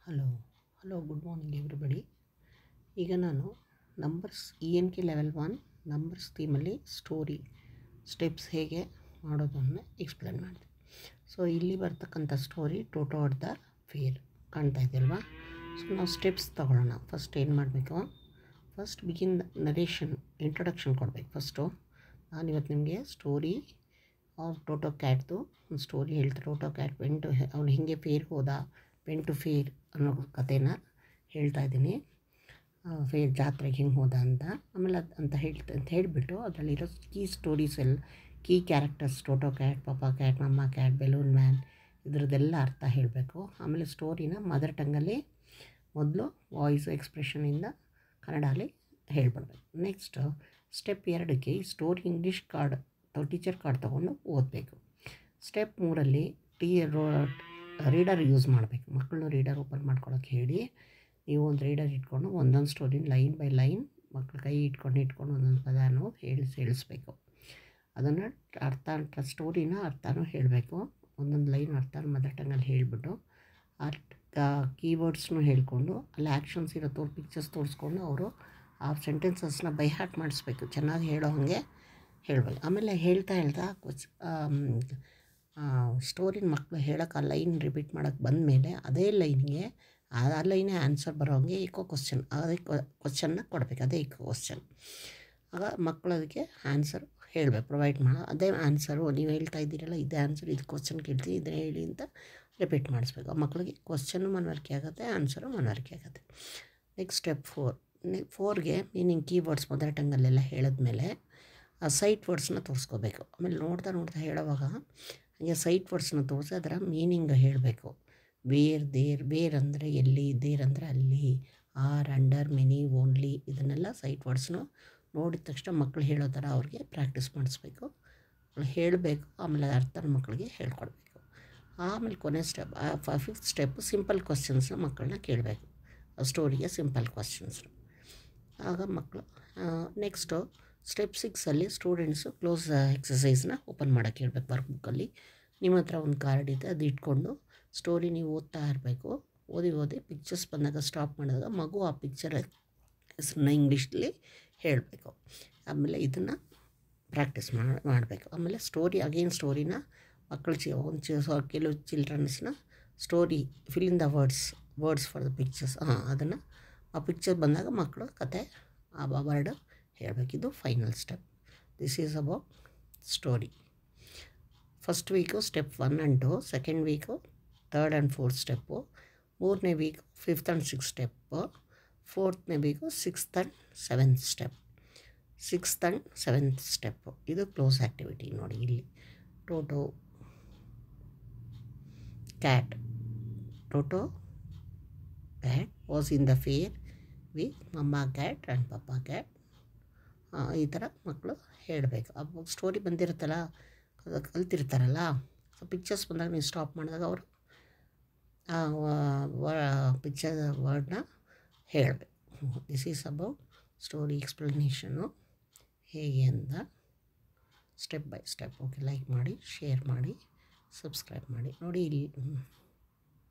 Hello good morning everybody. ಈಗ ನಾನು numbers ENK level 1 numbers ಥೀಮಲ್ಲಿ ಸ್ಟೋರಿ ಸ್ಟೆಪ್ಸ್ ಹೇಗೆ ಮಾಡೋದನ್ನು ಎಕ್ಸ್ಪ್ಲೇನ್ ಮಾಡಿದೆ. ಸೊ ಇಲ್ಲಿ ಬರ್ತಕ್ಕಂಥ story Toto at the fair ಕಾಣ್ತಾ ಇದೆಯಲ್ವಾ. ಸೊ ನಾವು ಸ್ಟೆಪ್ಸ್ ತೊಗೊಳ್ಳೋಣ. ಫಸ್ಟ್ ಏನು ಮಾಡಬೇಕು, ಫಸ್ಟ್ ಬಿಗಿನ್ ನರೇಷನ್ ಇಂಟ್ರೊಡಕ್ಷನ್ ಕೊಡಬೇಕು. ಫಸ್ಟು ನಾನಿವತ್ತು ನಿಮಗೆ ಸ್ಟೋರಿ ಆಫ್ ಟೋಟೋ ಕ್ಯಾಟ್ದು ಒಂದು ಸ್ಟೋರಿ ಹೇಳ್ತಾರೆ. ಟೋಟೋ ಕ್ಯಾಟ್ ಅವನು ಹಿಂಗೆ ಫೇರ್ಗೆ ಹೋದ, ವೆಂಟ್ ಟು ಫೇರ್ ಅನ್ನೋ ಕಥೆನ ಹೇಳ್ತಾ ಇದ್ದೀನಿ. ಫೇರ್ ಜಾತ್ರೆಗೆ ಹಿಂಗೆ ಹೋದ ಅಂತ. ಆಮೇಲೆ ಅಂತ ಹೇಳಿಬಿಟ್ಟು ಅದರಲ್ಲಿರೋ ಕೀ ಕ್ಯಾರೆಕ್ಟರ್ಸ್ ಟೋಟೋ ಕ್ಯಾಟ್, ಪಪ್ಪಾ ಕ್ಯಾಟ್, ಮಮ್ಮ ಕ್ಯಾಟ್, ಬೆಲೂನ್ ಮ್ಯಾನ್, ಇದ್ರದ್ದೆಲ್ಲ ಅರ್ಥ ಹೇಳಬೇಕು. ಆಮೇಲೆ ಸ್ಟೋರಿನ ಮದರ್ ಟಂಗಲ್ಲಿ ಮೊದಲು ವಾಯ್ಸ್ ಎಕ್ಸ್ಪ್ರೆಷನಿಂದ ಕನ್ನಡಲ್ಲಿ ಹೇಳ್ಬಿಡ್ಬೇಕು. ನೆಕ್ಸ್ಟ್ ಸ್ಟೆಪ್ 2ಕ್ಕೆ ಈ ಸ್ಟೋರಿ ಇಂಗ್ಲೀಷ್ ಕಾರ್ಡ್ ಅಥವಾ ಟೀಚರ್ ಕಾರ್ಡ್ ತೊಗೊಂಡು ಓದಬೇಕು. ಸ್ಟೆಪ್ 3ರಲ್ಲಿ ರೀಡರ್ ಯೂಸ್ ಮಾಡಬೇಕು. ಮಕ್ಕಳನ್ನು ರೀಡರ್ ಓಪನ್ ಮಾಡ್ಕೊಳಕ್ಕೆ ಹೇಳಿ ನೀವು ಒಂದು ರೀಡರ್ ಇಟ್ಕೊಂಡು ಒಂದೊಂದು ಸ್ಟೋರಿನ ಲೈನ್ ಬೈ ಲೈನ್ ಮಕ್ಕಳು ಕೈ ಇಟ್ಕೊಂಡು ಒಂದೊಂದು ಪದಾನು ಹೇಳಿಸ್ಬೇಕು. ಅದನ್ನು ಸ್ಟೋರಿನ ಅರ್ಥನೂ ಹೇಳಬೇಕು. ಒಂದೊಂದು ಲೈನ್ ಅರ್ಥ ಮದರ್ ಟಂಗಲ್ಲಿ ಹೇಳಿಬಿಟ್ಟು ಕೀವರ್ಡ್ಸ್ನು ಹೇಳಿಕೊಂಡು ಅಲ್ಲಿ ಆ್ಯಕ್ಷನ್ಸ್ ಇರೋ ಪಿಕ್ಚರ್ಸ್ ತೋರಿಸ್ಕೊಂಡು ಅವರು ಆ ಸೆಂಟೆನ್ಸಸ್ನ ಬೈ ಹಾರ್ಟ್ ಮಾಡಿಸ್ಬೇಕು. ಚೆನ್ನಾಗಿ ಹೇಳೋ ಹಾಗೆ ಹೇಳಬೇಕು. ಆಮೇಲೆ ಹೇಳ್ತಾ ಸ್ಟೋರಿನ ಮಕ್ಕಳು ಹೇಳೋಕ್ಕೆ ಆ ಲೈನ್ ರಿಪೀಟ್ ಮಾಡೋಕ್ಕೆ ಬಂದಮೇಲೆ ಅದೇ ಲೈನ್ಗೆ ಆ ಲೈನೇ ಆನ್ಸರ್ ಬರೋ ಹಾಗೆ ಅದೇ ಕ್ವಶನ್ನ ಕೊಡಬೇಕು. ಅದೇ ಕ್ವಶನ್ ಆಗ ಮಕ್ಕಳು ಅದಕ್ಕೆ ಆನ್ಸರ್ ಹೇಳಬೇಕು, ಪ್ರೊವೈಡ್ ಮಾಡೋ ಅದೇ ಆನ್ಸರು. ನೀವು ಹೇಳ್ತಾ ಇದ್ದೀರಲ್ಲ ಇದೇ ಆನ್ಸರ್, ಇದು ಕ್ವಶನ್ ಕೇಳ್ತೀವಿ ಇದೇ ಹೇಳಿ ಅಂತ ರಿಪೀಟ್ ಮಾಡಿಸ್ಬೇಕು. ಆ ಮಕ್ಕಳಿಗೆ ಕ್ವಶನ್ನು ಮನವರಿಕೆ ಆಗುತ್ತೆ, ಆನ್ಸರು ಮನವರಿಕೆ ಆಗುತ್ತೆ. ನೆಕ್ಸ್ಟ್ ಸ್ಟೆಪ್ 4ಗೆ ಮೀನಿಂಗ್ ಕೀವರ್ಡ್ಸ್ ಮದರ್ ಟಂಗಲ್ಲೆಲ್ಲ ಹೇಳಿದ್ಮೇಲೆ ಆ ಸೈಟ್ ವರ್ಡ್ಸ್ನ ತೋರಿಸ್ಕೋಬೇಕು. ಆಮೇಲೆ ನೋಡ್ತಾ ಹೇಳೋವಾಗ ಹಾಗೆ ಸೈಟ್ ವರ್ಡ್ಸ್ನ ತೋರಿಸಿ ಅದರ ಮೀನಿಂಗ್ ಹೇಳಬೇಕು. ಬೇರ್ ಅಂದರೆ ಎಲ್ಲಿ, ದೇರ್ ಅಂದರೆ ಅಲ್ಲಿ, ಆರ್, ಅಂಡರ್, ಮೆನಿ, ಓನ್ಲಿ, ಇದನ್ನೆಲ್ಲ ಸೈಟ್ ವರ್ಡ್ಸ್ನು ನೋಡಿದ ತಕ್ಷಣ ಮಕ್ಕಳು ಹೇಳೋ ಥರ ಅವ್ರಿಗೆ ಪ್ರಾಕ್ಟೀಸ್ ಮಾಡಿಸ್ಬೇಕು, ಹೇಳಬೇಕು. ಆಮೇಲೆ ಅರ್ಥ ಮಕ್ಕಳಿಗೆ ಹೇಳ್ಕೊಡ್ಬೇಕು. ಆಮೇಲೆ ಕೊನೆ ಸ್ಟೆಪ್ 5th ಸ್ಟೆಪ್ ಸಿಂಪಲ್ ಕ್ವಶನ್ಸ್ನ ಮಕ್ಕಳನ್ನ ಕೇಳಬೇಕು. ಸ್ಟೋರಿಗೆ ಸಿಂಪಲ್ ಕ್ವಶನ್ಸ್ನ ಆಗ ಮಕ್ಕಳು. ನೆಕ್ಸ್ಟು ಸ್ಟೆಪ್ 6ಅಲ್ಲಿ ಸ್ಟೂಡೆಂಟ್ಸು ಕ್ಲೋಸ್ ಎಕ್ಸಸೈಸ್ನ ಓಪನ್ ಮಾಡೋಕ್ಕೆ ಹೇಳ್ಬೇಕು. ವರ್ಕ್ ಬುಕ್ಕಲ್ಲಿ ನಿಮ್ಮ ಹತ್ರ ಒಂದು ಕಾರ್ಡ್ ಇದೆ, ಅದು ಇಟ್ಕೊಂಡು ಸ್ಟೋರಿ ನೀವು ಓದ್ತಾ ಇರಬೇಕು. ಓದಿ ಪಿಕ್ಚರ್ಸ್ ಬಂದಾಗ ಸ್ಟಾಪ್ ಮಾಡಿದಾಗ ಮಗು ಆ ಪಿಕ್ಚರ್ ಹೆಸರನ್ನ ಇಂಗ್ಲೀಷಲ್ಲಿ ಹೇಳಬೇಕು. ಆಮೇಲೆ ಇದನ್ನು ಪ್ರಾಕ್ಟೀಸ್ ಮಾಡಬೇಕು. ಆಮೇಲೆ ಸ್ಟೋರಿನ ಮಕ್ಕಳು ಕೆಲವು ಚಿಲ್ಡ್ರನ್ಸ್ನ story fill in the words for the pictures, ಅದನ್ನು ಆ ಪಿಕ್ಚರ್ ಬಂದಾಗ ಮಕ್ಕಳು ಕತೆ ಆ ವರ್ಡ್ ಹೇಳಬೇಕು. ಇದು final step. This is about story. First week step 1 and 2, second week 3rd and 4th step, 3ನೇ week 5th and 6th step, 4ನೇ week 6th and 7th step, 6th and 7th step. ಇದು close activity. ನೋಡಿ ಇಲ್ಲಿ Toto cat was in the fair with mamma cat and papa cat. ಈ ಥರ ಮಕ್ಕಳು ಹೇಳಬೇಕು. ಆ ಸ್ಟೋರಿ ಬಂದಿರುತ್ತಲ್ಲ, ಕಲ್ತಿರ್ತಾರಲ್ಲ, ಸೊ ಪಿಕ್ಚರ್ಸ್ ಬಂದಾಗ ನೀವು ಸ್ಟಾಪ್ ಮಾಡಿದಾಗ ಅವರು ಪಿಕ್ಚರ್ ವರ್ಡ್ನ ಹೇಳಬೇಕು. This is about story explanation ಹೇಗೆ ಅಂತ step by step. Okay, like ಮಾಡಿ, ಶೇರ್ ಮಾಡಿ, ಸಬ್ಸ್ಕ್ರೈಬ್ ಮಾಡಿ. ನೋಡಿ ಇಲ್ಲಿ